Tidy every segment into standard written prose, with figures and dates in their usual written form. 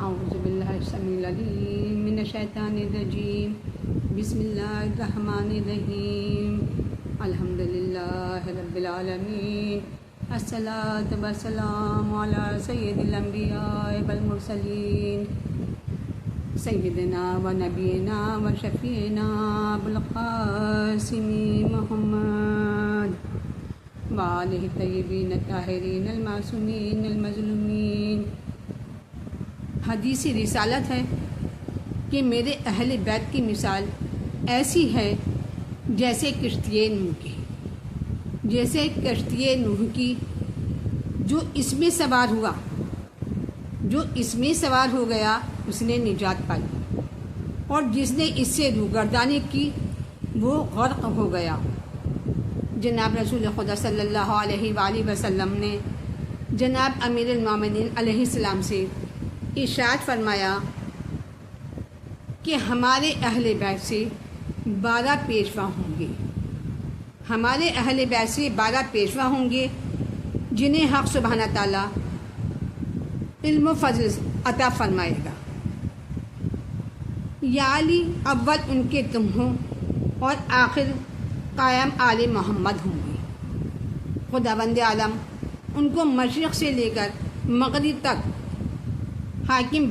اعوذ باللہ السمیع العلیم من الشیطان الرجیم بسم اللہ الرحمن الرحیم الحمدللہ رب العالمین الصلاۃ والسلام علی سید الانبیاء والمرسلین سیدنا و نبینا و شفیعنا ابوالقاسم محمد وآلہ الطیبین الطاہرین المعصومین المظلومین۔ حدیث رسالت ہے کہ میرے اہل بیت کی مثال ایسی ہے جیسے کشتی نوح کی جو اس میں سوار ہو گیا اس نے نجات پائی، اور جس نے اس سے روگردانی کی وہ غرق ہو گیا۔ جناب رسول خدا صلی اللہ علیہ وآلہ وسلم نے جناب امیر المومنین علیہ السلام سے ارشاد فرمایا کہ ہمارے اہل بیت سے 12 پیشوا ہوں گے جنہیں حق سبحانہ تعالیٰ علم و فضل عطا فرمائے گا۔ یا علی اول ان کے تم ہو اور آخر قائم آل محمد ہوں گے۔ خداوند عالم ان کو مشرق سے لے کر مغرب تک حاکم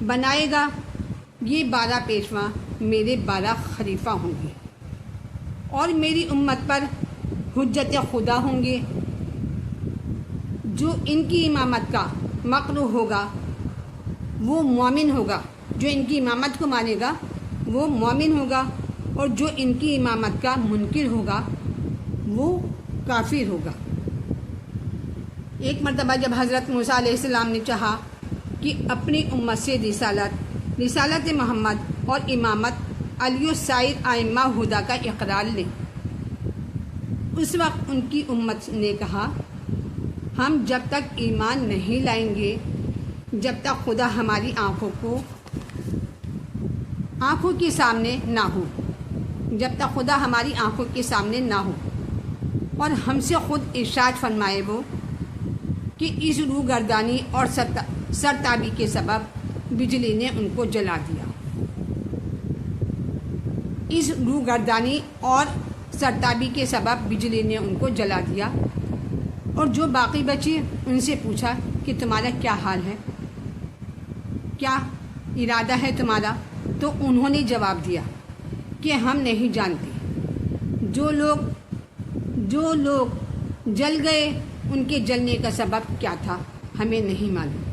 بنائے گا۔ یہ 12 پیشوا میرے 12 خلیفہ ہوں گے اور میری امت پر حجت خدا ہوں گے۔ جو ان کی امامت کا مقروء ہوگا وہ مومن ہوگا، جو ان کی امامت کو مانے گا وہ مومن ہوگا، اور جو ان کی امامت کا منکر ہوگا وہ کافر ہوگا۔ ایک مرتبہ جب حضرت موسیٰ علیہ السلام نے چاہا کہ اپنی امت سے رسالت محمد اور امامت علی و سائر ائمہ ہدیٰ کا اقرار لیں، اس وقت ان کی امت نے کہا ہم جب تک ایمان نہیں لائیں گے جب تک خدا ہماری آنکھوں کے سامنے نہ ہو، اور ہم سے خود ارشاد فرمائے وہ کہ اس روگردانی اور سرتابی کے سبب بجلی نے ان کو جلا دیا۔ اور جو باقی بچے ان سے پوچھا کہ تمہارا کیا حال ہے، کیا ارادہ ہے تمہارا؟ تو انہوں نے جواب دیا کہ ہم نہیں جانتے۔ جو لوگ جل گئے ان کے جلنے کا سبب کیا تھا ہمیں نہیں معلوم،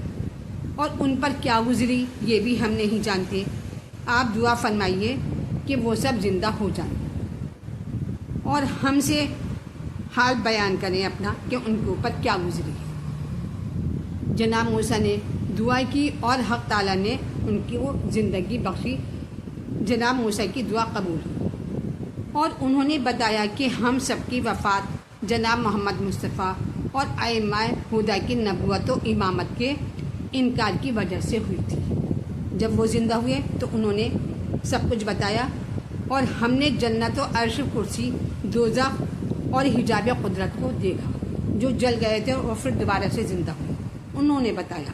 اور ان پر کیا گزری یہ بھی ہم نہیں جانتے۔ آپ دعا فرمائیے کہ وہ سب زندہ ہو جائیں اور ہم سے حال بیان کریں اپنا کہ ان کے اوپر کیا گزری۔ جناب موسیٰ نے دعا کی اور حق تعالیٰ نے ان کی وہ زندگی بخشی۔ جناب موسیٰ کی دعا قبول ہوئی، اور انہوں نے بتایا کہ ہم سب کی وفات جناب محمد مصطفیٰ اور ائمہ ہدیٰ کی نبوت و امامت کے انکار کی وجہ سے ہوئی تھی۔ جب وہ زندہ ہوئے تو انہوں نے سب کچھ بتایا، اور ہم نے جنت و عرش کرسی دوزخ اور حجاب قدرت کو دیکھا جو جل گئے تھے اور پھر دوبارہ سے زندہ ہوئے۔ انہوں نے بتایا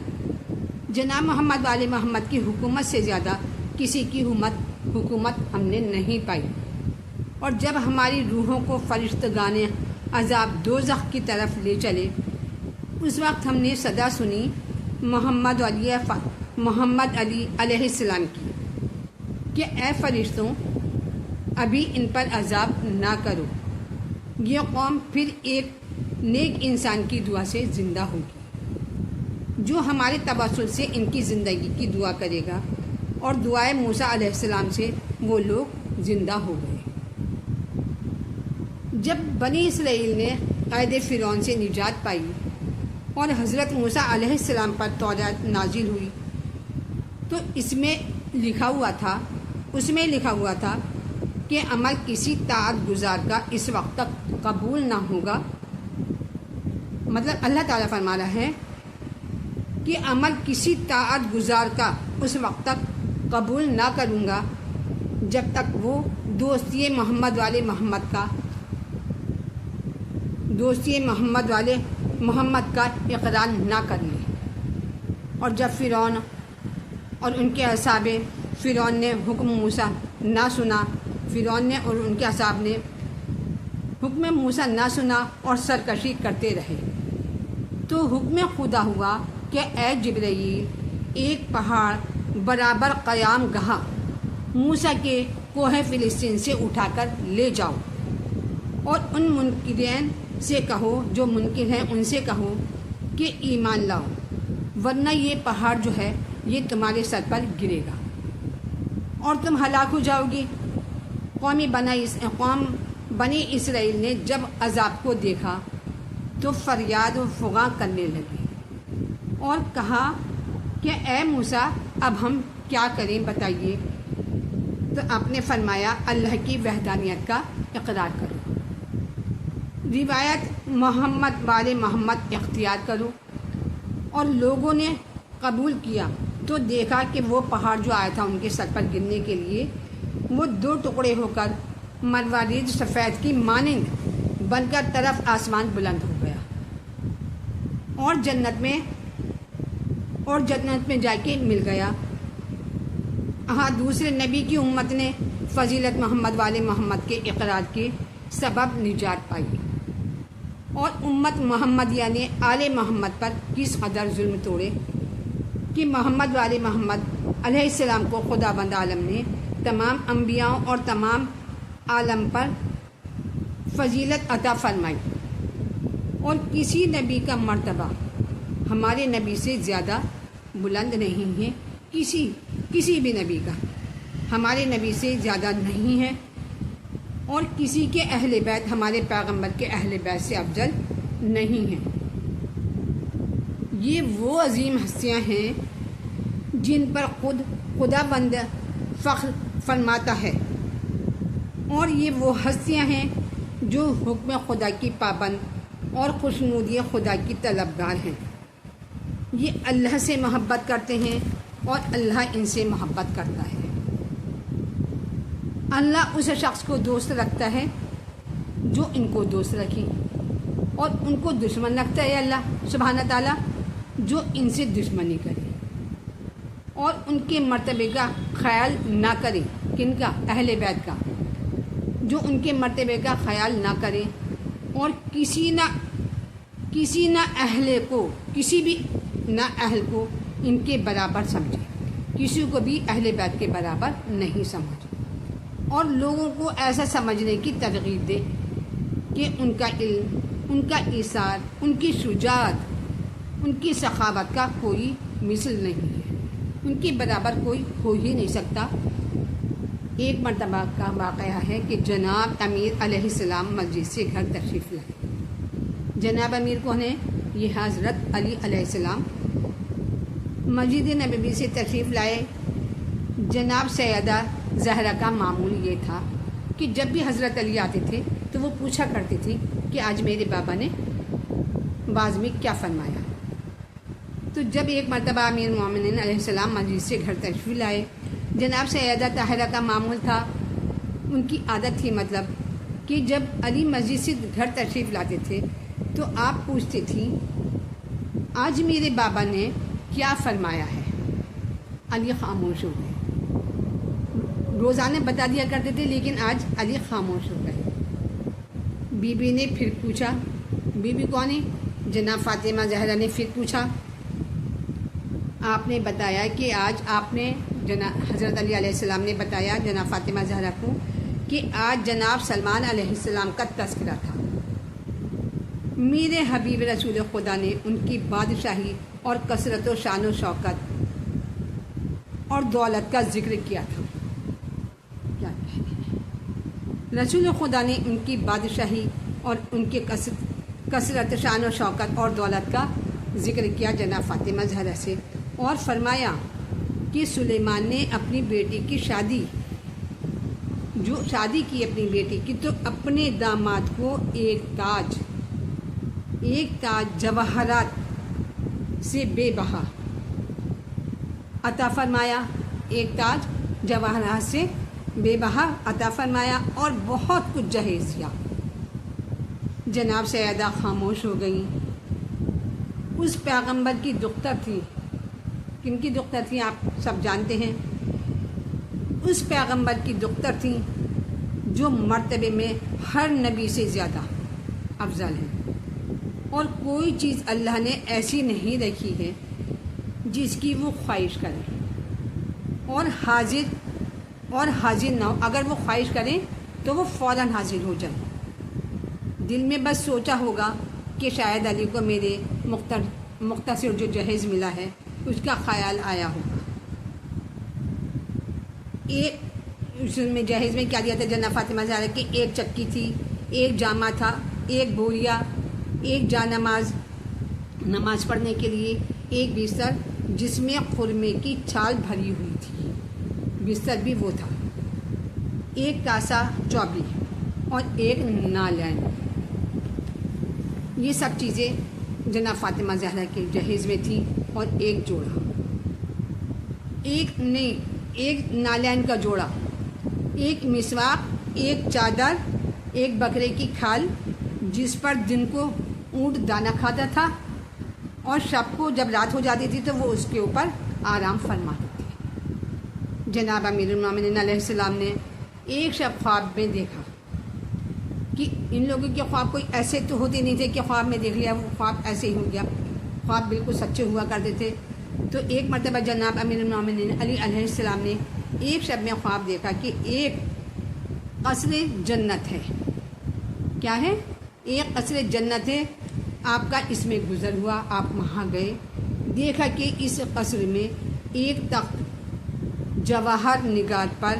جناب محمد والے محمد کی حکومت سے زیادہ کسی کی حکومت ہم نے نہیں پائی، اور جب ہماری روحوں کو فرشتگان عذاب دوزخ کی طرف لے چلے اس وقت ہم نے صدا سنی محمد علی علیہ السلام کی کہ اے فرشتوں ابھی ان پر عذاب نہ کرو، یہ قوم پھر ایک نیک انسان کی دعا سے زندہ ہوگی جو ہمارے توسل سے ان کی زندگی کی دعا کرے گا، اور دعائے موسیٰ علیہ السلام سے وہ لوگ زندہ ہو گئے۔ جب بنی اسرائیل نے قید فرعون سے نجات پائی اور حضرت موسیٰ علیہ السلام پر تورات نازل ہوئی تو اس میں لکھا ہوا تھا کہ عمل کسی طاعت گزار کا اس وقت تک قبول نہ ہوگا۔ مطلب اللہ تعالیٰ فرما رہا ہے کہ عمل کسی طاعت گزار کا اس وقت تک قبول نہ کروں گا جب تک وہ دوستی محمد کا اقرار نہ کر لے۔ اور جب فرعون اور ان کے اصحاب فرعون نے حکم موسیٰ نہ سنا، فرعون نے اور ان کے اصحاب نے حکم موسیٰ نہ سنا اور سرکشی کرتے رہے۔ تو حکم خدا ہوا کہ اے جبرائیل، ایک پہاڑ برابر قیام گاہ موسیٰ کے کوہ فلسطین سے اٹھا کر لے جاؤ، اور ان منکرین سے کہو، جو منکر ہیں ان سے کہو کہ ایمان لاؤ، ورنہ یہ پہاڑ جو ہے یہ تمہارے سر پر گرے گا اور تم ہلاک ہو جاؤ گی۔ قوم بنی اسرائیل نے جب عذاب کو دیکھا تو فریاد و فغاں کرنے لگے اور کہا کہ اے موسیٰ، اب ہم کیا کریں بتائیے۔ تو آپ نے فرمایا اللہ کی وحدانیت کا اقرار کرو، روایت محمد والے محمد اختیار کرو۔ اور لوگوں نے قبول کیا تو دیکھا کہ وہ پہاڑ جو آیا تھا ان کے سر پر گرنے کے لیے، وہ دو ٹکڑے ہو کر مروارید سفید کی مانند بن کر طرف آسمان بلند ہو گیا اور جنت میں جا کے مل گیا۔ ہاں، دوسرے نبی کی امت نے فضیلت محمد والے محمد کے اقرار کے سبب نجات پائی، اور امت محمدیہ نے آل محمد پر کس قدر ظلم توڑے کہ محمد والے محمد علیہ السلام کو خداوند عالم نے تمام انبیاء اور تمام عالم پر فضیلت عطا فرمائی، اور کسی نبی کا مرتبہ ہمارے نبی سے زیادہ بلند نہیں ہے، کسی بھی نبی کا ہمارے نبی سے زیادہ نہیں ہے، اور کسی کے اہل بیت ہمارے پیغمبر کے اہل بیت سے افضل نہیں ہیں۔ یہ وہ عظیم ہستیاں ہیں جن پر خداوند فخر فرماتا ہے، اور یہ وہ ہستیاں ہیں جو حکم خدا کی پابند اور خوشنودی خدا کی طلبگار ہیں۔ یہ اللہ سے محبت کرتے ہیں اور اللہ ان سے محبت کرتا ہے۔ اللہ اس شخص کو دوست رکھتا ہے جو ان کو دوست رکھے، اور ان کو دشمن رکھتا ہے اللہ سبحانہ تعالیٰ جو ان سے دشمنی کرے اور ان کے مرتبے کا خیال نہ کرے۔ کن کا؟ اہل بیت کا، جو ان کے مرتبے کا خیال نہ کرے اور کسی نہ اہل کو، کسی بھی نہ اہل کو ان کے برابر سمجھے، کسی کو بھی اہل بیت کے برابر نہیں سمجھے، اور لوگوں کو ایسا سمجھنے کی ترغیب دے کہ ان کا علم، ان کا ایثار، ان کی شجاعت، ان کی سخاوت کا کوئی مثل نہیں ہے، ان کے برابر کوئی ہو ہی نہیں سکتا۔ ایک مرتبہ کا واقعہ ہے کہ جناب امیر علیہ السلام مسجد سے گھر تشریف لائے۔ جناب امیر کون ہے؟ یہ حضرت علی علیہ السلام مسجد نبوی سے تشریف لائے۔ جناب سیدہ زہرا کا معمول یہ تھا کہ جب بھی حضرت علی آتے تھے تو وہ پوچھا کرتی تھی کہ آج میرے بابا نے باز میں کیا فرمایا۔ تو جب ایک مرتبہ امیر مومنین علیہ السلام مسجد سے گھر تشریف لائے، جناب سیدہ طاہرہ کا معمول تھا، ان کی عادت تھی مطلب کہ جب علی مسجد سے گھر تشریف لاتے تھے تو آپ پوچھتی تھیں آج میرے بابا نے کیا فرمایا ہے۔ علی خاموش ہو گئے، روزانہ بتا دیا کرتے تھے لیکن آج علی خاموش ہو گئے۔ بی بی نے پھر پوچھا، بی بی کون ہے؟ جناب فاطمہ زہرا نے پھر پوچھا۔ آپ نے بتایا کہ آج آپ نے حضرت علی علیہ السلام نے بتایا جناب فاطمہ زہرا کو کہ آج جناب سلمان علیہ السلام کا تذکرہ تھا۔ میرے حبیب رسول خدا نے ان کی بادشاہی اور کثرت و شان و شوکت اور دولت کا ذکر کیا تھا۔ رسول خدا نے ان کی بادشاہی اور ان کے کثرت شان و شوکت اور دولت کا ذکر کیا جناب فاطمہ زہرا سے، اور فرمایا کہ سلیمان نے اپنی بیٹی کی شادی کی اپنی بیٹی کی تو اپنے داماد کو ایک تاج جواہرات سے بے بہا عطا فرمایا، ایک تاج جواہرات سے بے بہا عطا فرمایا اور بہت کچھ جہیز دیا۔ جناب سیدہ خاموش ہو گئیں۔ اس پیغمبر کی دختر تھی کن کی دختر تھیں آپ سب جانتے ہیں. اس پیغمبر کی دختر تھیں جو مرتبے میں ہر نبی سے زیادہ افضل ہیں، اور کوئی چیز اللہ نے ایسی نہیں رکھی ہے جس کی وہ خواہش کریں اور حاضر نہ ہو. اگر وہ خواہش کریں تو وہ فوراً حاضر ہو جائیں. دل میں بس سوچا ہوگا کہ شاید علی کو میرے مختصر جو جہیز ملا ہے اس کا خیال آیا ہوگا. اس میں جہیز میں کیا دیا تھا جناب فاطمہ زہرا کی؟ ایک چکی تھی، ایک جامہ تھا، ایک بوریا، ایک جا نماز پڑھنے کے لیے، ایک بستر جس میں خرمے کی چھال بھری ہوئی تھی، بستر بھی وہ تھا، ایک کاسا چوبی اور ایک نالین. یہ سب چیزیں جناب فاطمہ زہرا کے جہیز میں تھیں. اور ایک جوڑا، ایک نالین کا جوڑا، ایک مسواک، ایک چادر، ایک بکرے کی کھال جس پر دن کو اونٹ دانہ کھاتا تھا اور شب کو جب رات ہو جاتی تھی تو وہ اس کے اوپر آرام فرماتے تھے. جناب امیر المومنین علیہ السلام نے ایک شب خواب میں دیکھا کہ ان لوگوں کے خواب کوئی ایسے تو ہوتے نہیں تھے کہ خواب میں دیکھ لیا وہ خواب ایسے ہی ہو گیا، خواب بالکل سچے ہوا کرتے تھے. تو ایک مرتبہ جناب امیر المومنین علی علیہ السلام نے ایک شب میں خواب دیکھا کہ ایک قصر جنت ہے. کیا ہے؟ ایک قصر جنت ہے. آپ کا اس میں گزر ہوا، آپ وہاں گئے، دیکھا کہ اس قصر میں ایک تخت جواہر نگار پر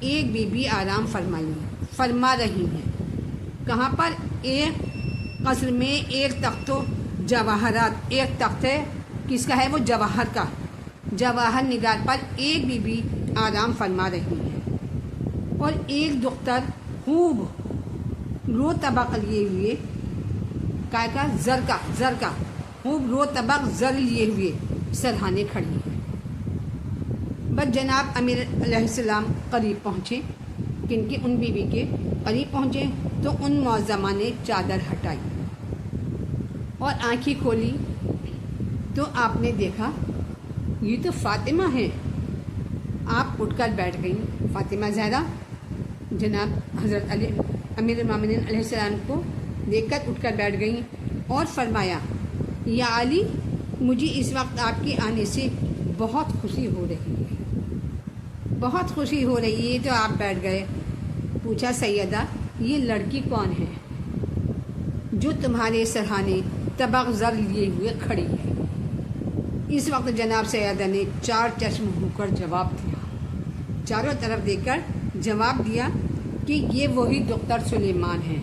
ایک بی بی آرام فرما رہی ہیں. کہاں پر؟ ایک قصر میں ایک تخت و جواہرات، ایک تخت ہے، کس کا ہے وہ؟ جواہر کا. جواہر نگار پر ایک بی بی آرام فرما رہی ہے اور ایک دختر خوب رو طبق لیے ہوئے کا زر کا خوب رو طبق زر لیے ہوئے سرہانے کھڑی ہے. بس جناب امیر علیہ السلام قریب پہنچے، کن کی؟ ان بیوی کے قریب پہنچے تو ان معظمہ نے چادر ہٹائی اور آنکھیں کھولی تو آپ نے دیکھا یہ تو فاطمہ ہیں. آپ اٹھ کر بیٹھ گئیں فاطمہ زہرا. جناب حضرت علی امیر المومنین علیہ السلام کو دیکھ کر اٹھ کر بیٹھ گئیں اور فرمایا، یا علی، مجھے اس وقت آپ کے آنے سے بہت خوشی ہو رہی ہے، بہت خوشی ہو رہی ہے. تو آپ بیٹھ گئے. پوچھا، سیدہ یہ لڑکی کون ہے جو تمہارے سرہانے طبق زر لیے ہوئے کھڑی ہے؟ اس وقت جناب سیدہ نے چار چشم ہو کر جواب دیا، چاروں طرف دیکھ کر جواب دیا کہ یہ وہی دختر سلیمان ہیں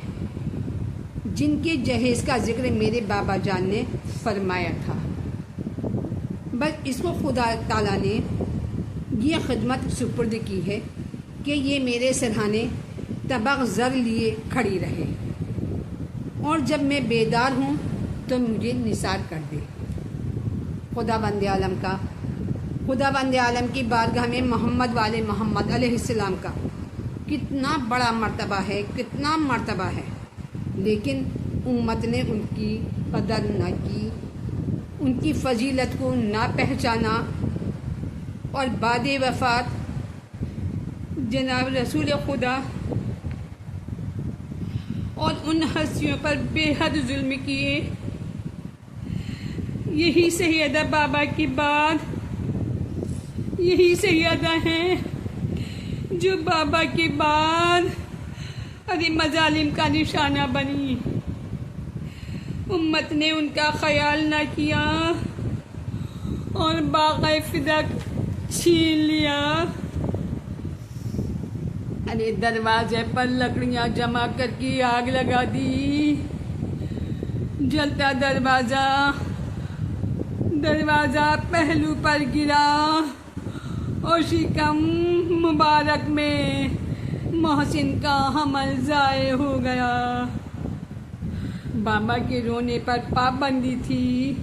جن کے جہیز کا ذکر میرے بابا جان نے فرمایا تھا. بس اس کو خدا تعالیٰ نے یہ خدمت سپرد کی ہے کہ یہ میرے سرہانے طبق زر لیے کھڑی رہے اور جب میں بیدار ہوں تو مجھے نثار کر دے. خدا بند عالم کی بارگاہ میں محمد والے محمد علیہ السلام کا کتنا بڑا مرتبہ ہے، کتنا مرتبہ ہے، لیکن امت نے ان کی قدر نہ کی، ان کی فضیلت کو نہ پہچانا اور بعد وفات جناب رسول خدا اور ان ہستیوں پر بے حد ظلم کیے. یہی سیدہ بابا کی بات، یہی سیدہ ہیں جو بابا کے بعد مظالم کا نشانہ بنی. امت نے ان کا خیال نہ کیا اور باغ فدق چھین لیا. دروازے پر لکڑیاں جمع کر کے آگ لگا دی. جلتا دروازہ پہلو پر گرا اور شکم مبارک میں محسن کا حمل ضائع ہو گیا. بابا کے رونے پر پابندی تھی.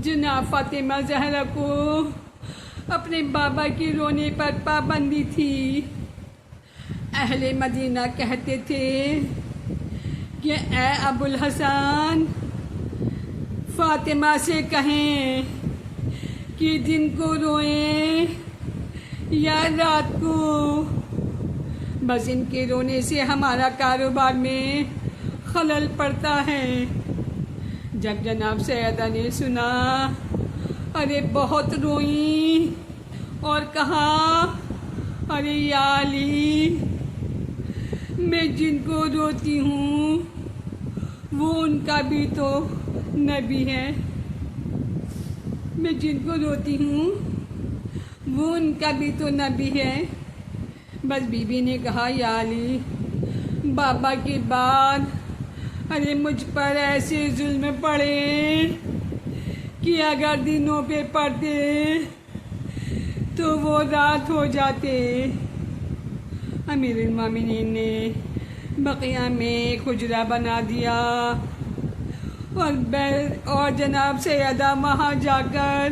جناب فاطمہ زہرا کو اپنے بابا کے رونے پر پابندی تھی. اہل مدینہ کہتے تھے کہ اے ابو الحسن، فاطمہ سے کہیں کہ دن کو روئیں یا رات کو، بس ان کے رونے سے ہمارا کاروبار میں خلل پڑتا ہے۔ جب جناب سیدہ نے سنا، ارے بہت روئیں اور کہا، ارے یا علی، میں جن کو روتی ہوں وہ ان کا بھی تو نبی ہے، میں جن کو روتی ہوں وہ ان کا بھی تو نبی ہے۔ بس بی بی نے کہا، یا علی، بابا کے بعد ارے مجھ پر ایسے ظلم پڑے کہ اگر دنوں پہ پڑتے تو وہ رات ہو جاتے۔ امیر المومنین نے بقیہ میں ایک حجرہ بنا دیا اور جناب سیدہ وہاں جا کر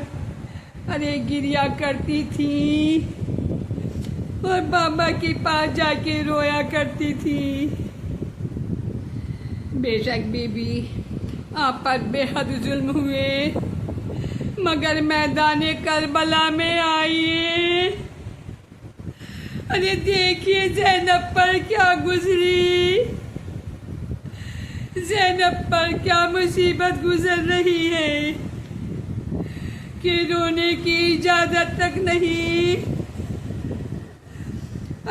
ارے گریا کرتی تھی اور بابا کے پاس جا کے رویا کرتی تھی۔ بے شک بی بی آپ پر بے حد ظلم ہوئے، مگر میدان کربلا میں آئیے، ارے دیکھیے زینب پر کیا گزری، زینب پر کیا مصیبت گزر رہی ہے کہ رونے کی اجازت تک نہیں،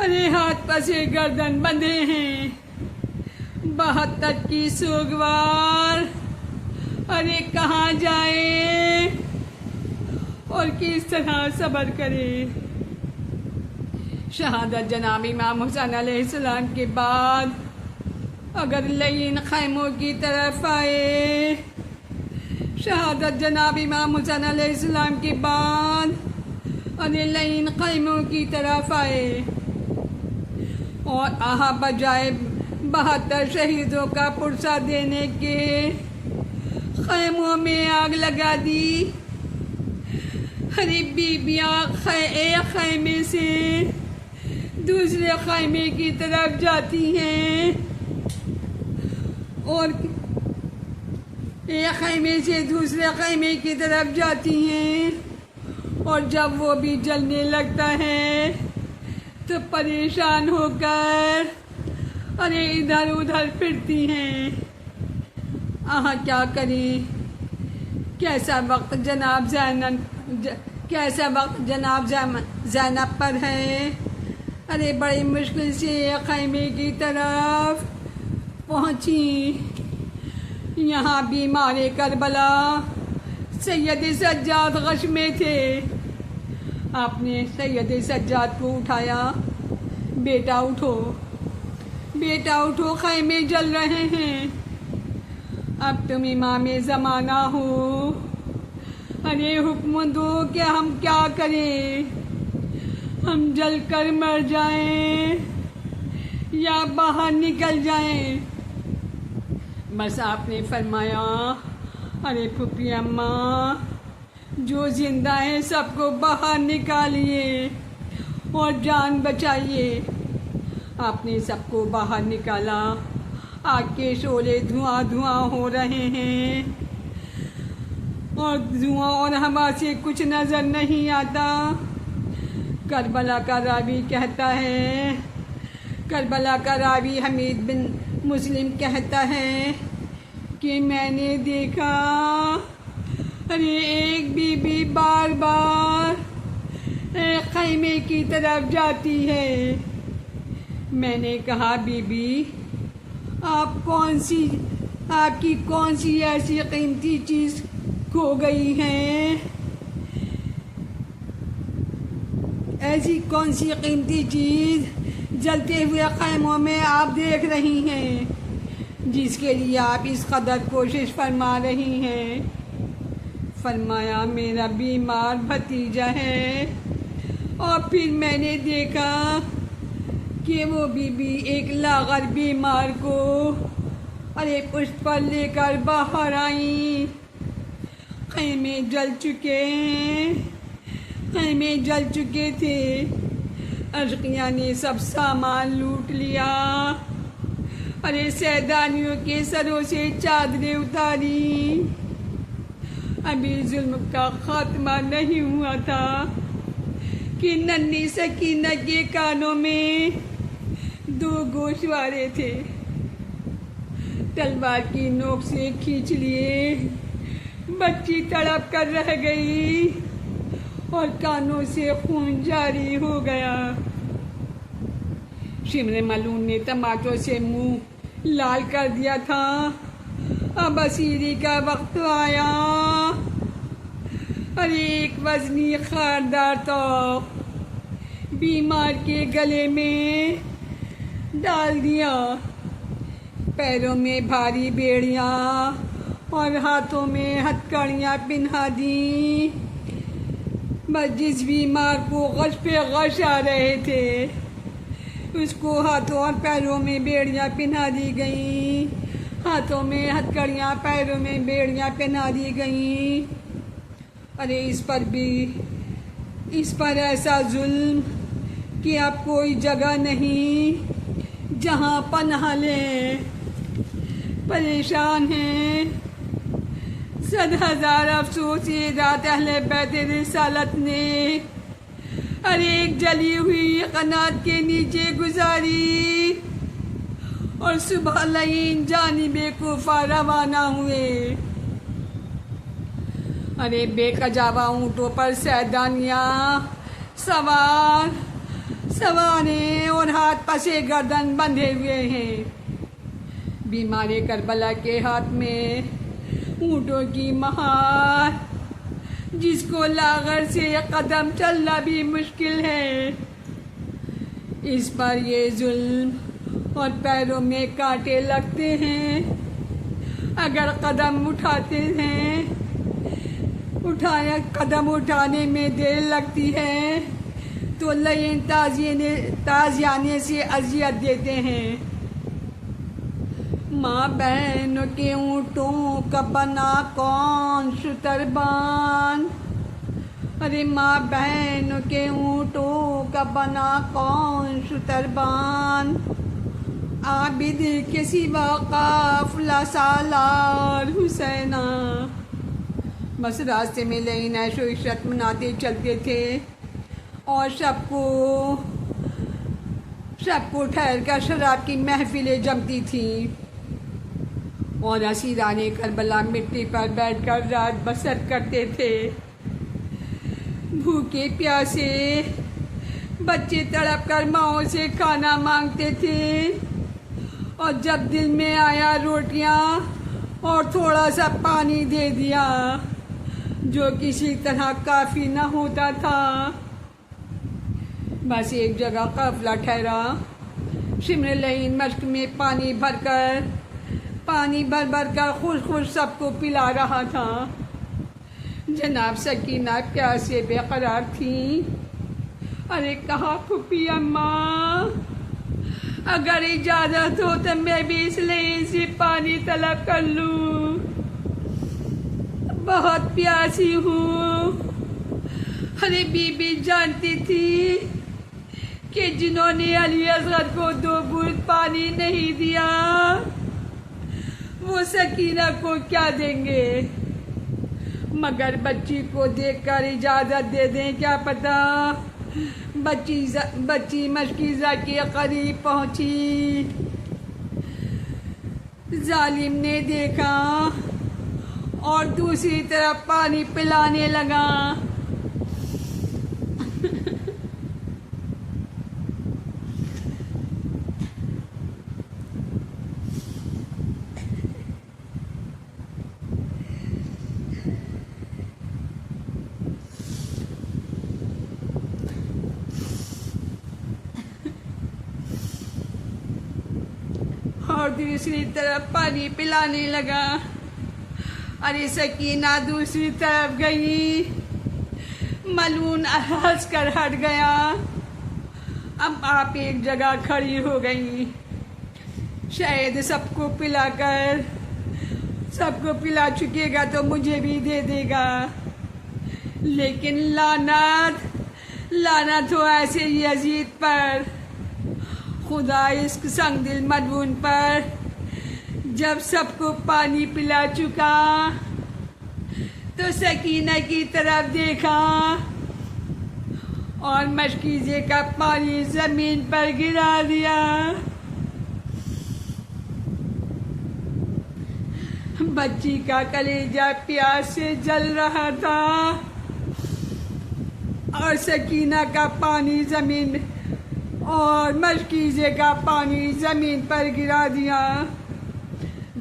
ارے ہاتھ پسے گردن بندھے ہیں، 72 کی سوگوار، ارے کہاں جائے اور کس طرح صبر کرے۔ شہادت جناب امام حسین علیہ السلام کے بعد اگر لعین خیموں کی طرف آئے، شہادت جناب امام حسین علیہ السلام کے بعد ارے لعین خیموں کی طرف آئے اور بجائے 72 شہیدوں کا پرسہ دینے کے خیموں میں آگ لگا دی، ارے بیبیاں ایک خیمے سے دوسرے خیمے کی طرف جاتی ہیں اور ایک خیمے سے دوسرے خیمے کی طرف جاتی ہیں، اور جب وہ بھی جلنے لگتا ہے تو پریشان ہو کر ارے ادھر ادھر پھرتی ہیں۔ کیا کریں، کیسا وقت جناب زینب پر ہے، ارے بڑی مشکل سے خیمے کی طرف پہنچی۔ یہاں بیمار کربلا سید سجاد غش میں تھے۔ آپ نے سید سجاد کو اٹھایا، بیٹا اٹھو، بیٹا اٹھو، خیمے جل رہے ہیں، اب تم امام زمانہ ہو، ارے حکم دو کہ ہم کیا کریں، ہم جل کر مر جائیں یا باہر نکل جائیں۔ بس آپ نے فرمایا، ارے پھپھی اماں، جو زندہ ہیں سب کو باہر نکالیے اور جان بچائیے۔ آپ نے سب کو باہر نکالا، آگ کے شعلے دھواں دھواں ہو رہے ہیں اور دھواں اور ہوا سے کچھ نظر نہیں آتا۔ کربلا کا راوی کہتا ہے، کربلا کا راوی حمید بن مسلم کہتا ہے کہ میں نے دیکھا ارے ایک بی بی بار بار ایک خیمے کی طرف جاتی ہے۔ میں نے کہا، بی بی آپ کی کون سی ایسی قیمتی چیز کھو گئی ہے، ایسی کون سی قیمتی چیز جلتے ہوئے خیموں میں آپ دیکھ رہی ہیں جس کے لیے آپ اس قدر کوشش فرما رہی ہیں؟ فرمایا، میرا بیمار بھتیجا ہے۔ اور پھر میں نے دیکھا کہ وہ بی بی ایک لاغر بیمار کو ارے پشت پر لے کر باہر آئیں۔ خیمے جل چکے ہیں، خیمے جل چکے تھے، اشقیاء نے سب سامان لوٹ لیا، ارے سیدانیوں کے سروں سے چادریں اتاری ابھی ظلم کا خاتمہ نہیں ہوا تھا کہ ننھی سکینہ کے کانوں میں 2 گوشوارے تھے، تلوار کی نوک سے کھینچ لیے، بچی تڑپ کر رہ گئی اور کانوں سے خون جاری ہو گیا۔ شمر ملعون نے ٹماٹر سے منہ لال کر دیا تھا۔ اب اسیری کا وقت آیا اور ایک وزنی خاردار توق بیمار کے گلے میں ڈال دیا، پیروں میں بھاری بیڑیاں اور ہاتھوں میں ہتھکڑیاں پہنا دیں۔ بس جس بیمار کو غش پہ غش آ رہے تھے اس کو ہاتھوں اور پیروں میں بیڑیاں پہنا دی گئیں، ہاتھوں میں ہتھکڑیاں، پیروں میں بیڑیاں پہنا دی گئیں۔ ارے اس پر ایسا ظلم کہ اب کوئی جگہ نہیں جہاں پناہ لیں، پریشان ہیں۔ 100,000 افسوس یہ رات اہل بیت رسالت نے ہر ایک جلی ہوئی قنات کے نیچے گزاری اور صبح لعین جانب کوفہ روانہ ہوئے۔ ارے بے کجاوا اونٹوں پر سیدانیاں سوار ہیں اور ہاتھ پسے گردن بندھے ہوئے ہیں۔ بیمار کربلا کے ہاتھ میں اونٹوں کی مہار، جس کو لاغر سے قدم چلنا بھی مشکل ہے، اس پر یہ ظلم اور پیروں میں کانٹے لگتے ہیں۔ اگر قدم قدم اٹھانے میں دیر لگتی ہے تو لعین تازیانے سے اذیت دیتے ہیں۔ ماں بہنوں کے اونٹوں کا بنا کون شتربان، ارے ماں بہنوں کے اونٹوں کا بنا کون شتربان، عابد کے سوا قافلہ سالار حسینہ۔ بس راستے میں لعین عیش و عشرت مناتے چلتے تھے اور سب کو ٹھہر کر شراب کی محفلیں جمتی تھیں اور اسیران کربلا مٹی پر بیٹھ کر رات بسر کرتے تھے۔ بھوکے پیاسے بچے تڑپ کر ماؤں سے کھانا مانگتے تھے اور جب دل میں آیا روٹیاں اور تھوڑا سا پانی دے دیا جو کسی طرح کافی نہ ہوتا تھا۔ بس ایک جگہ قافلہ ٹھہرا۔ شمر لعین مشک میں پانی بھر کر خوش سب کو پلا رہا تھا۔ جناب سکینہ پیاسے بے قرار تھیں۔ ارے کہا پھوپھی اماں، اگر اجازت ہو تو میں بھی اس لعین سے پانی طلب کر لوں، بہت پیاسی ہوں۔ ارے بی بی جانتی تھی کہ جنہوں نے علی اصغر کو 2 بوند پانی نہیں دیا وہ سکینہ کو کیا دیں گے، مگر بچی کو دیکھ کر اجازت دے دیں، کیا پتہ۔ بچی مشکیزہ کے قریب پہنچی، ظالم نے دیکھا اور دوسری طرف پانی پلانے لگا۔ اور دوسری طرف پانی پلانے لگا۔ ارے سکینہ دوسری طرف گئی، ملعون ہنس کر ہٹ گیا۔ اب آپ ایک جگہ کھڑی ہو گئی، شاید سب کو پلا چکے گا تو مجھے بھی دے دے گا، لیکن لعنت ہو ایسے یزید پر، خدا اس سنگ دل ملعون پر۔ جب سب کو پانی پلا چکا تو سکینہ کی طرف دیکھا اور مشکیزے کا پانی زمین پر گرا دیا۔ بچی کا کلیجہ پیاس سے جل رہا تھا اور سکینہ کا پانی زمین اور مشکیزے کا پانی زمین پر گرا دیا۔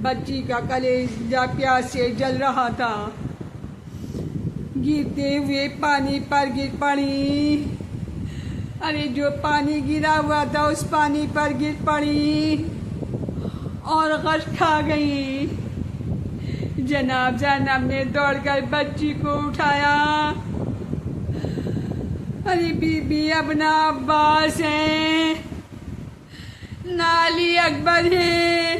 بچی کا کلیجہ پیاس سے جل رہا تھا، گرتے ہوئے پانی پر گر پڑی۔ ارے جو پانی گرا ہوا تھا اس پانی پر گر پڑی اور غش کھا گئی۔ جناب زینب نے دوڑ کر بچی کو اٹھایا۔ ارے بی بی ابنا عباس ہے، نالی اکبر ہے،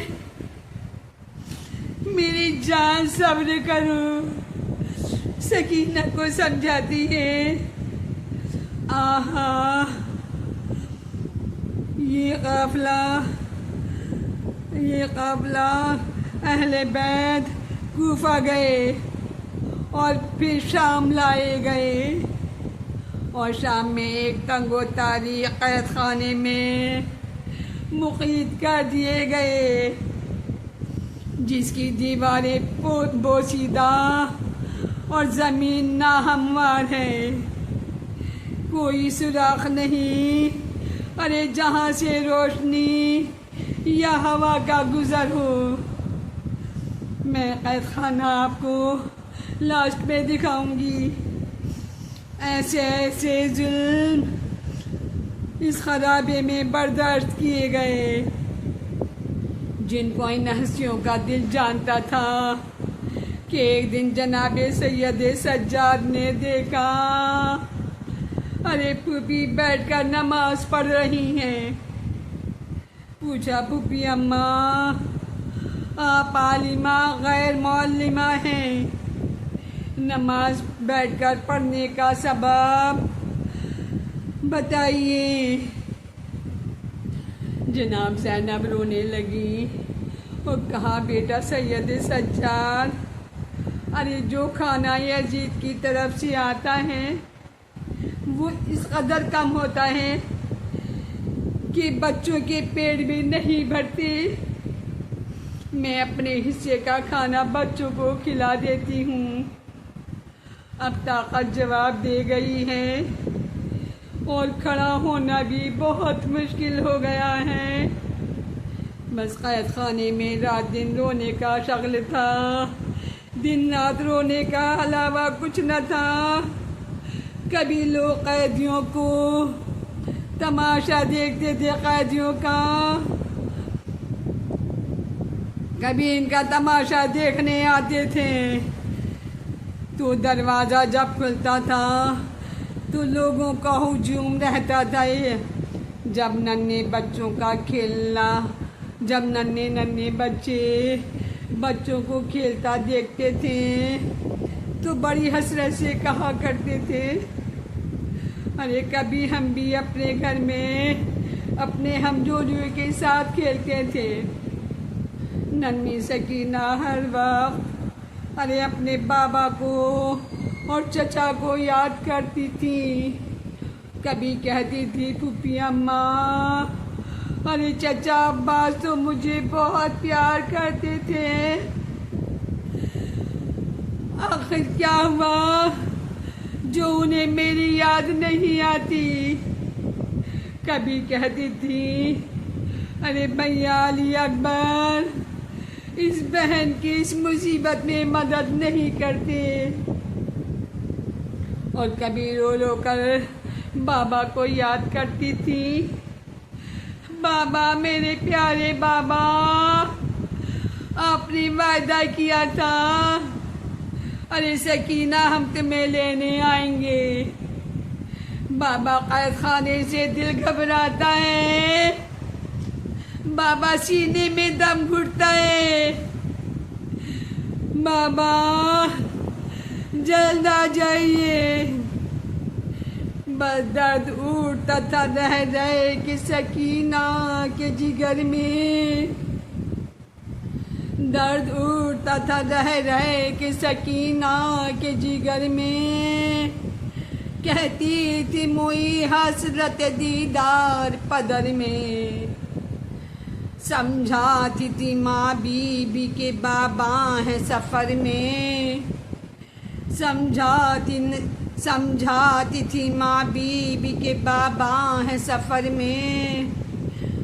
میری جان صبر کرو، سکینہ کو سمجھاتی ہے۔ آہا، یہ قافلہ اہل بیت کوفہ گئے اور پھر شام لائے گئے، اور شام میں ایک تنگ و تاریک قید خانے میں مقید کر دیے گئے، جس کی دیواریں بوسیدہ اور زمین ناہموار ہے، کوئی سوراخ نہیں۔ ارے جہاں سے روشنی یا ہوا کا گزر ہو۔ میں قید خانہ آپ کو لاسٹ میں دکھاؤں گی۔ ایسے ایسے ظلم اس خرابے میں برداشت کیے گئے، جن کو ان ہنسیوں کا دل جانتا تھا کہ ایک دن جناب سید سجاد نے دیکھا، ارے پھوپھی بیٹھ کر نماز پڑھ رہی ہیں۔ پوچھا، پھوپھی اماں آپ عالمہ غیر معلمہ ہیں، نماز بیٹھ کر پڑھنے کا سبب بتائیے۔ جناب زینب رونے لگی اور کہا، بیٹا سید سجاد، ارے جو کھانا یزید کی طرف سے آتا ہے وہ اس قدر کم ہوتا ہے کہ بچوں کے پیٹ بھی نہیں بھرتے۔ میں اپنے حصے کا کھانا بچوں کو کھلا دیتی ہوں۔ اب طاقت جواب دے گئی ہے اور کھڑا ہونا بھی بہت مشکل ہو گیا ہے۔ بس قید خانے میں رات دن رونے کا شغل تھا، دن رات رونے کا علاوہ کچھ نہ تھا۔ کبھی لوگ قیدیوں کو تماشا دیکھتے تھے، قیدیوں کا، کبھی ان کا تماشا دیکھنے آتے تھے۔ تو دروازہ جب کھلتا تھا تو لوگوں کا ہجوم رہتا تھا۔ جب ننھے بچوں کا کھیلنا، جب ننھے بچے بچوں کو کھیلتا دیکھتے تھے تو بڑی حسرت سے کہا کرتے تھے، ارے کبھی ہم بھی اپنے گھر میں اپنے ہمجولیوں کے ساتھ کھیلتے تھے۔ ننھی سکینہ ہر وقت ارے اپنے بابا کو اور چچا کو یاد کرتی تھی۔ کبھی کہتی تھی، پھوپھی اماں، ارے چچا عباس تو مجھے بہت پیار کرتے تھے، آخر کیا ہوا جو انہیں میری یاد نہیں آتی۔ کبھی کہتی تھی، ارے بھیا علی اکبر اس بہن کی اس مصیبت میں مدد نہیں کرتے، اور کبھی رو رو کر بابا کو یاد کرتی تھی، بابا میرے پیارے بابا، آپ نے وعدہ کیا تھا ارے سکینہ ہم تمہیں لینے آئیں گے۔ بابا قید خانے سے دل گھبراتا ہے، بابا سینے میں دم گھٹتا ہے، بابا جلد آ جائیے۔ بس درد اٹھتا تھا رہ رہے کہ سکینہ کے جگر میں درد اٹھتا تھا رہ رہ کے سکینہ کے جگر میں، کہتی تھی موئی حسرت دیدار پدر میں، سمجھاتی تھی ماں بی بی کے بابا ہیں سفر میں، سمجھاتی تھی ماں بی بی کے بابا ہیں سفر میں،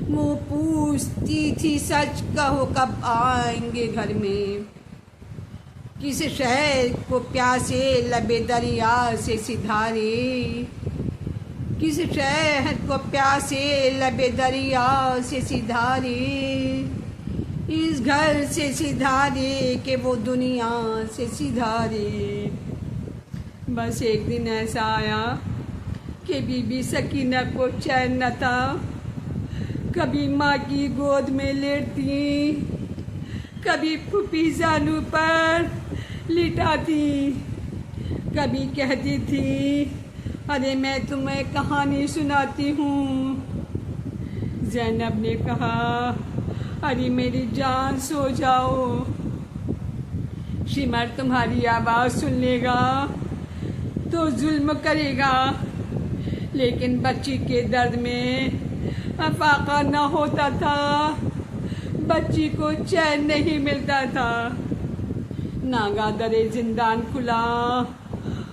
وہ پوچھتی تھی سچ کہو کب آئیں گے گھر میں، کس شہر کو پیاسے لبے دریا سے سدھارے، کس شہر کو پیاسے لبے دریا سے سدھارے، اس گھر سے سدھارے کہ وہ دنیا سے سدھارے۔ بس ایک دن ایسا آیا کہ بی بی سکینہ کو چین نہ تھا، کبھی ماں کی گود میں لیٹتی، کبھی پھوپھی زانو پر لٹاتی، کبھی کہتی تھی ارے میں تمہیں کہانی سناتی ہوں۔ زینب نے کہا ارے میری جان سو جاؤ، شمر تمہاری آواز سن لے گا تو ظلم کرے گا، لیکن بچی کے درد میں افاقہ نہ ہوتا تھا، بچی کو چین نہیں ملتا تھا۔ ناگا در زندان کھلا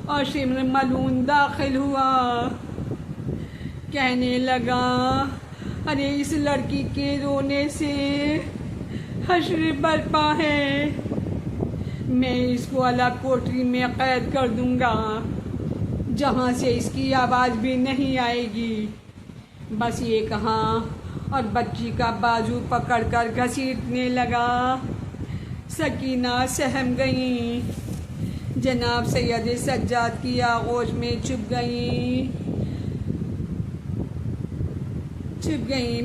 اور شمر ملون داخل ہوا، کہنے لگا ارے اس لڑکی کے رونے سے حشر برپا ہے، میں اس کو اعلیٰ کوٹری میں قید کر دوں گا، جہاں سے اس کی آواز بھی نہیں آئے گی۔ بس یہ کہا اور بچی کا بازو پکڑ کر گھسیٹنے لگا۔ سکینہ سہم گئیں، جناب سید سجاد کی آغوش میں چھپ گئیں۔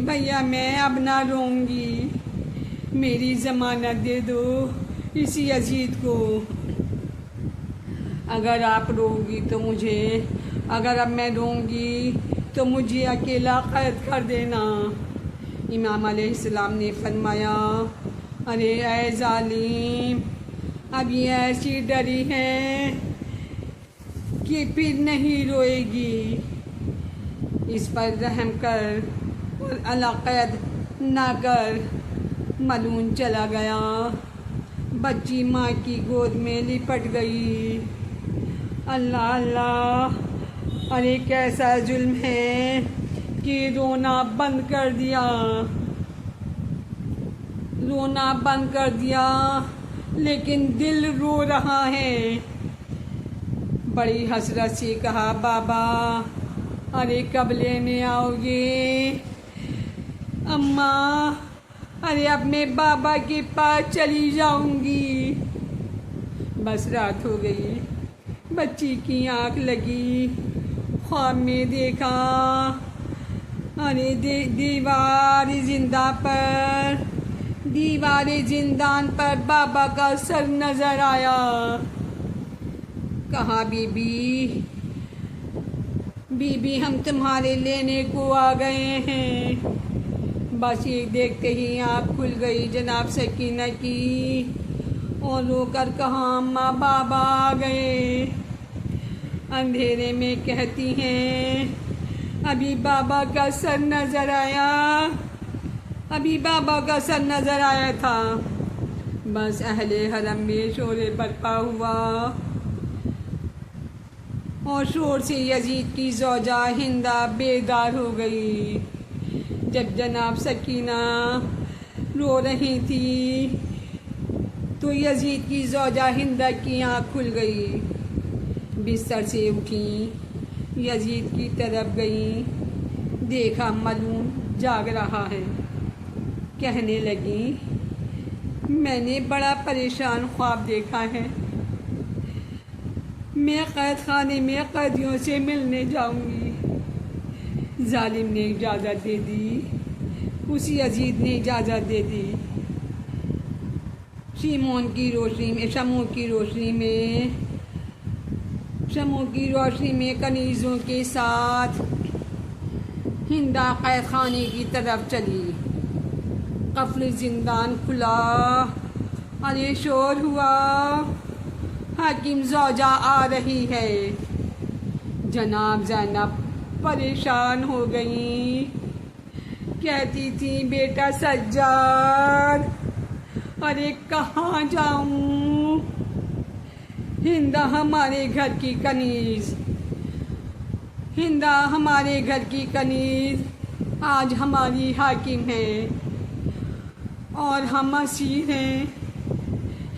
بھیا میں اب نہ روں گی، میری ضمانت دے دو اسی یزید کو، اگر آپ رو گی تو اگر اب میں روں گی تو مجھے اکیلا قید کر دینا۔ امام علیہ السلام نے فرمایا ارے اے ظالم، اب یہ ایسی ڈری ہے کہ پھر نہیں روئے گی، اس پر رحم کر اور اللہ قید نہ کر۔ ملون چلا گیا، بچی ماں کی گود میں لپٹ گئی۔ اللہ اللہ، ارے کیسا ظلم ہے کہ رونا بند کر دیا، لیکن دل رو رہا ہے۔ بڑی حسرت سے کہا بابا ارے کب لینے آؤ گے؟ اماں ارے اب میں بابا کے پاس چلی جاؤں گی۔ بس رات ہو گئی، بچی کی آنکھ لگی، خواب میں دیکھا ارے دیوار زندان پر بابا کا سر نظر آیا۔ کہا بی بی ہم تمہارے لینے کو آ گئے ہیں۔ بس یہ دیکھتے ہی آنکھ کھل گئی جناب سکینہ کی، اور رو کر کہا اماں بابا آ گئے۔ اندھیرے میں کہتی ہیں ابھی بابا کا سر نظر آیا تھا۔ بس اہل حرم میں شور برپا ہوا، اور شور سے یزید کی زوجہ ہندہ بیدار ہو گئی۔ جب جناب سکینہ رو رہی تھی تو یزید کی زوجہ ہندہ کی آنکھ کھل گئی، بستر سے اٹھیں، یزید کی طرف گئیں، دیکھا ملون جاگ رہا ہے۔ کہنے لگیں میں نے بڑا پریشان خواب دیکھا ہے، میں قید خانے میں قیدیوں سے ملنے جاؤں گی۔ ظالم نے اجازت دے دی، اس یزید نے اجازت دے دی۔ شمعوں کی روشنی میں کنیزوں کے ساتھ ہندہ قید خانے کی طرف چلی۔ قفل زندان کھلا ارے شور ہوا، حاکم زوجہ آ رہی ہے۔ جناب زینب پریشان ہو گئیں، کہتی تھیں بیٹا سجاد، ارے کہاں جاؤں؟ ہندا ہمارے گھر کی کنیز، ہندا ہمارے گھر کی کنیز آج ہماری حاکم ہے اور ہم اسیر ہیں۔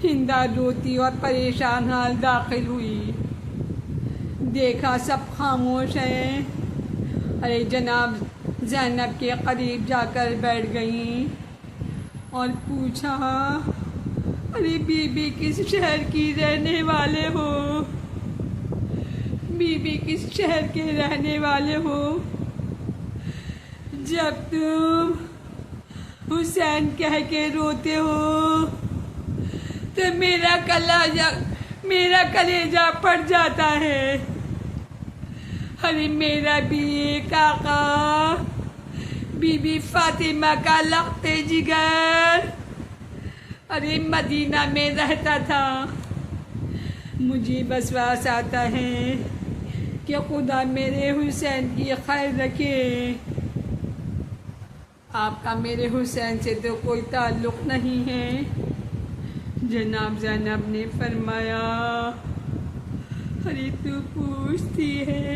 ہندا روتی اور پریشان حال داخل ہوئی، دیکھا سب خاموش ہیں۔ ارے جناب زینب کے قریب جا کر بیٹھ گئیں اور پوچھا، ارے بی بی کس شہر کی رہنے والے ہو؟ بی بی کس شہر کے رہنے والے ہو؟ جب تم حسین کہہ کے روتے ہو تو میرا کلیجہ پھٹ جاتا ہے۔ ارے میرا بھی ایک آقا بی بی فاطمہ کا لخت جگر ارے مدینہ میں رہتا تھا۔ مجھے وسواس آتا ہے کہ خدا میرے حسین کی خیر رکھے۔ آپ کا میرے حسین سے تو کوئی تعلق نہیں ہے۔ جناب زینب نے فرمایا، ارے تو پوچھتی ہے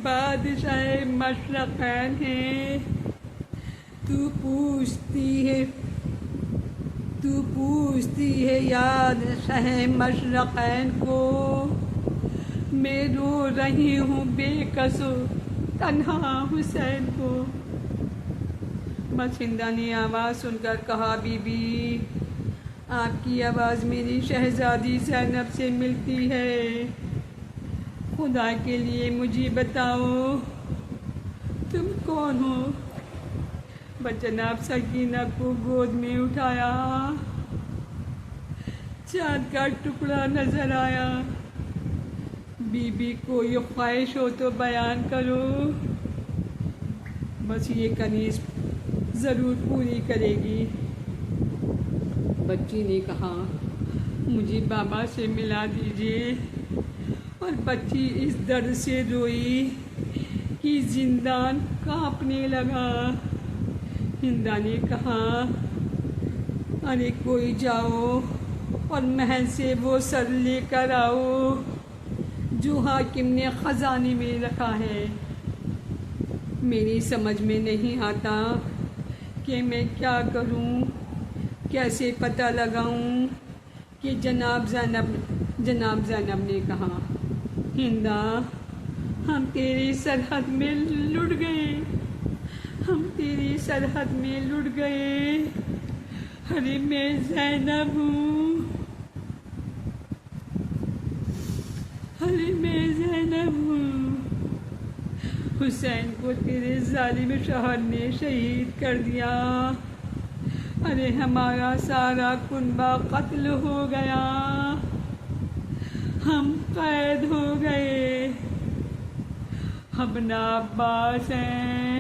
بادشاہ مشرقین ہے، تو پوچھتی ہے یاد شہ مشرقین کو، میں رو رہی ہوں بے کس و تنہا حسین کو۔ بس ہندا نے آواز سن کر کہا، بی بی آپ کی آواز میری شہزادی زینب سے ملتی ہے، خدا کے لیے مجھے بتاؤ تم کون ہو؟ بس جناب سکینہ کو گود میں اٹھایا، چاند کا ٹکڑا نظر آیا۔ بی بی کوئی خواہش ہو تو بیان کرو، بس یہ کنیز ضرور پوری کرے گی۔ بچی نے کہا، مجھے بابا سے ملا دیجیے، اور بچی اس درد سے روئی کہ زندان کانپنے لگا۔ ہندا نے کہا، ارے کوئی جاؤ اور محل سے وہ سر لے کر آؤ جو حاکم نے خزانے میں رکھا ہے۔ میری سمجھ میں نہیں آتا کہ میں کیا کروں، کیسے پتہ لگاؤں کہ جناب زینب نے کہا، ہندا ہم تیری سرحد میں لٹ گئے، ارے میں زینب ہوں، حسین کو تیرے ظالم شوہر نے شہید کر دیا، ارے ہمارا سارا کنبہ قتل ہو گیا، ہم قید ہو گئے، اب نہ عباس ہیں،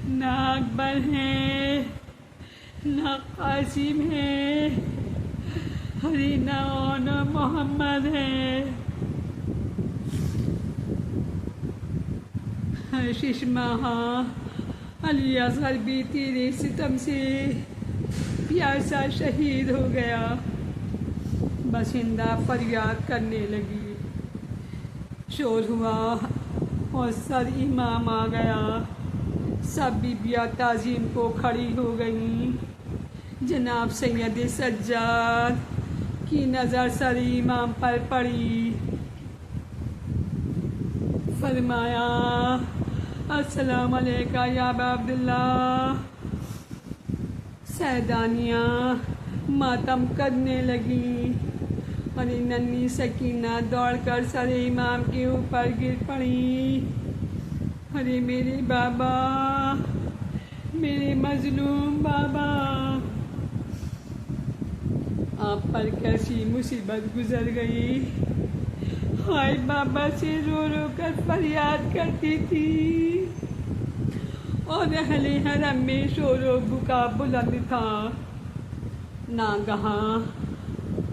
نہ اکبر ہیں، نہ قاسم ہیں، ارے نہ محمد ہیں۔ ششماہا علی اصغر بھی تیرے ستم سے پیاسا شہید ہو گیا۔ بس ہندا فریاد کرنے لگی، شور ہوا اور سر امام آ گیا، سب بیبیاں تعظیم کو کھڑی ہو گئیں۔ جناب سید سجاد کی نظر سر امام پر پڑی، فرمایا، السلام علیکہ یا ابا عبداللہ۔ سیدانیاں ماتم کرنے لگیں اور ننھی سکینہ دوڑ کر سر امام کے اوپر گر پڑی، ارے میرے بابا، میرے مظلوم بابا، آپ پر کیسی مصیبت گزر گئی، ہائے بابا سے رو رو کر فریاد کرتی تھی اور اہل حرم میں شور و بکا بلند تھا۔ ناگہاں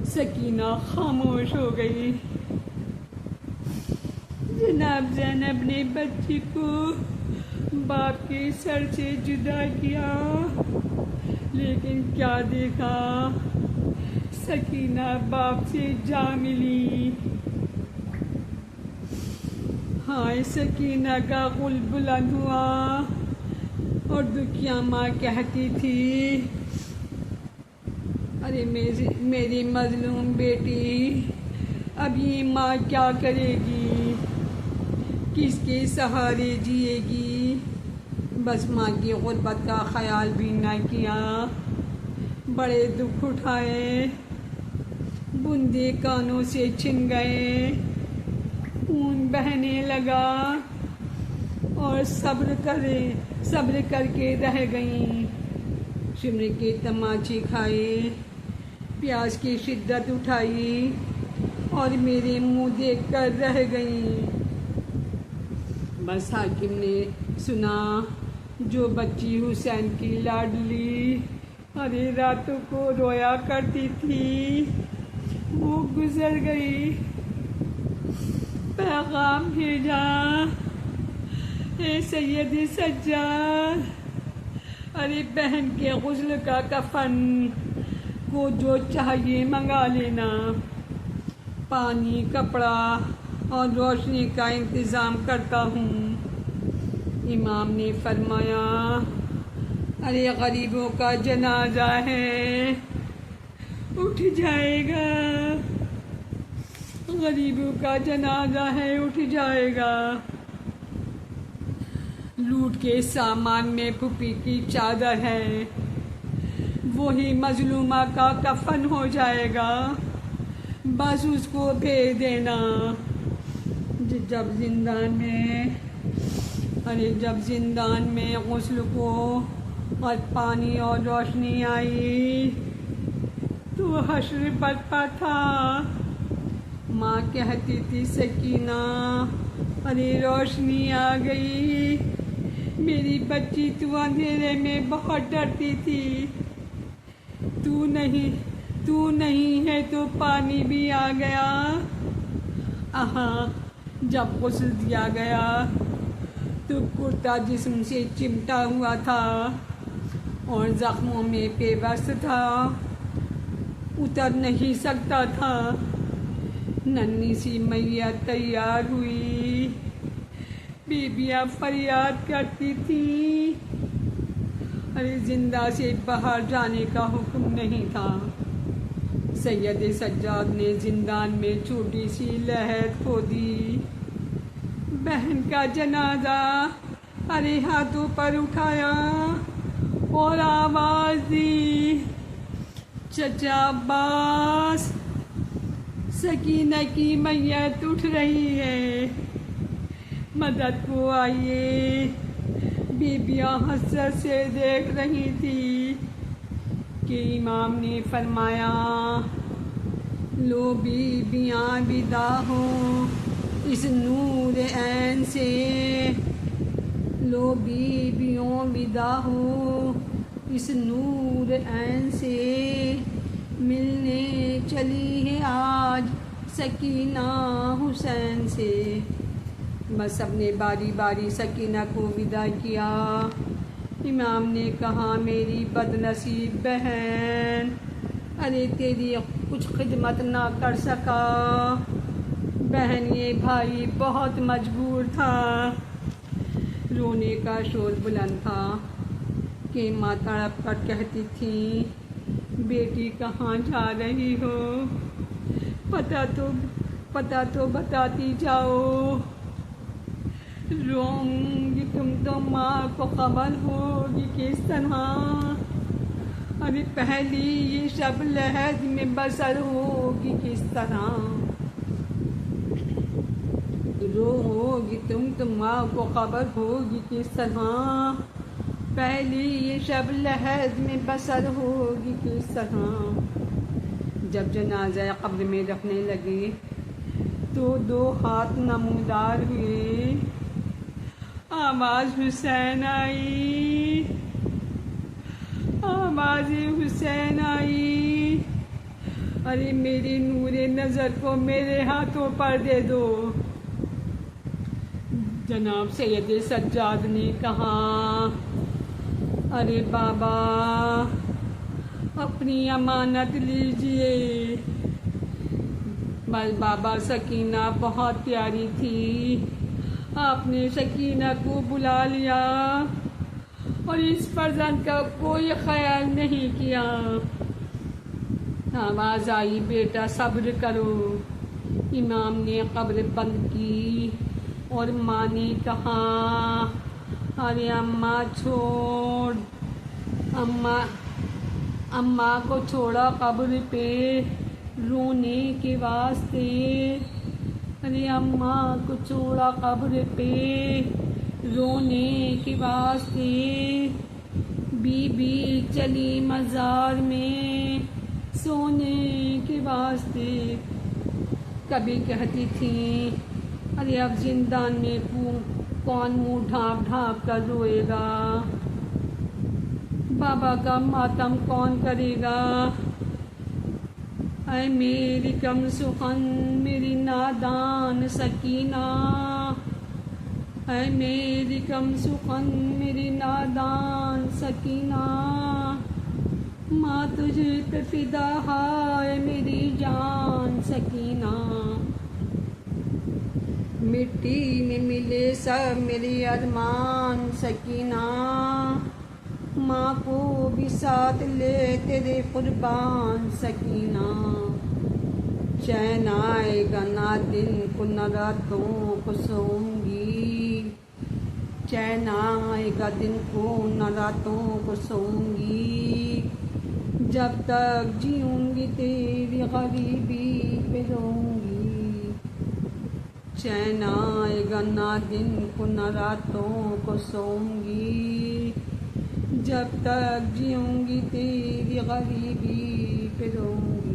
سکینہ خاموش ہو گئی۔ جناب زینب نے بچی کو باپ کے سر سے جدا کیا، لیکن کیا دیکھا، سکینہ باپ سے جا ملی۔ ہائے سکینہ کا غل بلند ہوا اور دکھیا ماں کہتی تھی، ارے میری مظلوم بیٹی، اب یہ ماں کیا کرے گی، کس کے سہارے جیے گی۔ بس ماں کی غربت کا خیال بھی نہ کیا، بڑے دکھ اٹھائے، بندے کانوں سے چھن گئے، خون بہنے لگا اور صبر کر کے رہ گئیں۔ شمر کے تماچے کھائے، پیاس کی شدت اٹھائی اور میرے منہ دیکھ کر رہ گئیں۔ بس حاکم نے سنا، جو بچی حسین کی لاڈلی ارے راتوں کو رویا کرتی تھی وہ گزر گئی۔ پیغام بھیجا، اے سید سجاد، ارے بہن کے غسل کا کفن کو جو چاہیے منگا لینا، پانی، کپڑا اور روشنی کا انتظام کرتا ہوں۔ امام نے فرمایا، ارے غریبوں کا جنازہ ہے، اٹھ جائے گا، غریبوں کا جنازہ ہے، اٹھ جائے گا۔ لوٹ کے سامان میں پھوپھی کی چادر ہے، وہی مظلومہ کا کفن ہو جائے گا، بس اس کو بھیج دینا۔ جب زندان میں غسل کو اور پانی اور روشنی آئی تو حشر برپا تھا۔ ماں کہتی تھی، سکینہ، ارے روشنی آ گئی، میری بچی تو اندھیرے میں بہت ڈرتی تھی، تو نہیں ہے تو پانی بھی آ گیا۔ جب غسل دیا گیا تو کرتا جسم سے چمٹا ہوا تھا اور زخموں میں پیوست تھا، اتر نہیں سکتا تھا۔ ننھی سی میت تیار ہوئی، بیبیاں فریاد کرتی تھیں، ارے زندہ سے باہر جانے کا حکم نہیں تھا۔ سید سجاد نے زندان میں چھوٹی سی لہر کھودی، بہن کا جنازہ ارے ہاتھوں پر اٹھایا اور آواز دی، چچا عباس، سکینہ کی میت اٹھ رہی ہے، مدد کو آئیے۔ بیبیاں حسرت سے دیکھ رہی تھی کہ امام نے فرمایا، لو بیبیاں ودا ہو اس نور عین سے، لو بیبیوں ودا ہو اس نور عین سے، ملنے چلی ہے آج سکینہ حسین سے۔ بس سب نے باری باری سکینہ کو ودا کیا۔ امام نے کہا، میری بد نصیب بہن، ارے تیری کچھ خدمت نہ کر سکا، بہن یہ بھائی بہت مجبور تھا۔ رونے کا شور بلند تھا کہ ماں تڑپ کر کہتی تھی، بیٹی کہاں جا رہی ہو، پتہ تو بتاتی جاؤ، روؤں گی تم تو ماں کو خبر ہوگی کس طرح، ابھی پہلی یہ شب لحد میں بسر ہوگی کس طرح، روؤگی تم تو ماں کو خبر ہوگی کس طرح، پہلی یہ شب لحد میں بسر ہوگی کس طرح۔ جب جنازہ قبر میں رکھنے لگے تو دو ہاتھ نمودار ہوئے، آواز حسین آئی، آواز حسین آئی، ارے میری نور نظر کو میرے ہاتھوں پر دے دو۔ جناب سید سجاد نے کہا، ارے بابا اپنی امانت لیجئے۔ بس بابا سکینہ بہت پیاری تھی، آپ نے سکینہ کو بلا لیا اور اس فرزند کا کوئی خیال نہیں کیا۔ آواز آئی، بیٹا صبر کرو۔ امام نے قبر بند کی اور ماں نے کہا، ارے اماں چھوڑ، اماں کو چھوڑا قبر پہ رونے کے واسطے، ارے اماں کو چھوڑا قبر پہ رونے کے واسطے۔ بی بی چلی مزار میں سونے کے واسطے۔ کبھی کہتی تھیں، ارے اب زندان میں کون منہ ڈھانپ ڈھانپ کر روئے گا، بابا کا ماتم کون کرے گا۔ اے میری کم سخن، میری نادان سکینہ، اے میری کم سخن، میری نادان سکینہ، ماں تجھے پہ فدا ہے میری جان سکینہ۔ مٹی میں ملے سب میری ارمان سکینہ، ماں کو بھی ساتھ لے تیرے قربان سکینہ۔ چین آئے گا نہ دن کو نہ راتوں کو سوؤں گی، چین آئے گا دن کو نہ راتوں کو سوؤں گی، جب تک جیوں گی تیری غریبی پہ روؤں گی۔ چین آئے گا نہ دن کو نہ راتوں کو سوؤں گی، جب تک جیوں گی تیری غریبی پہ روؤں گی۔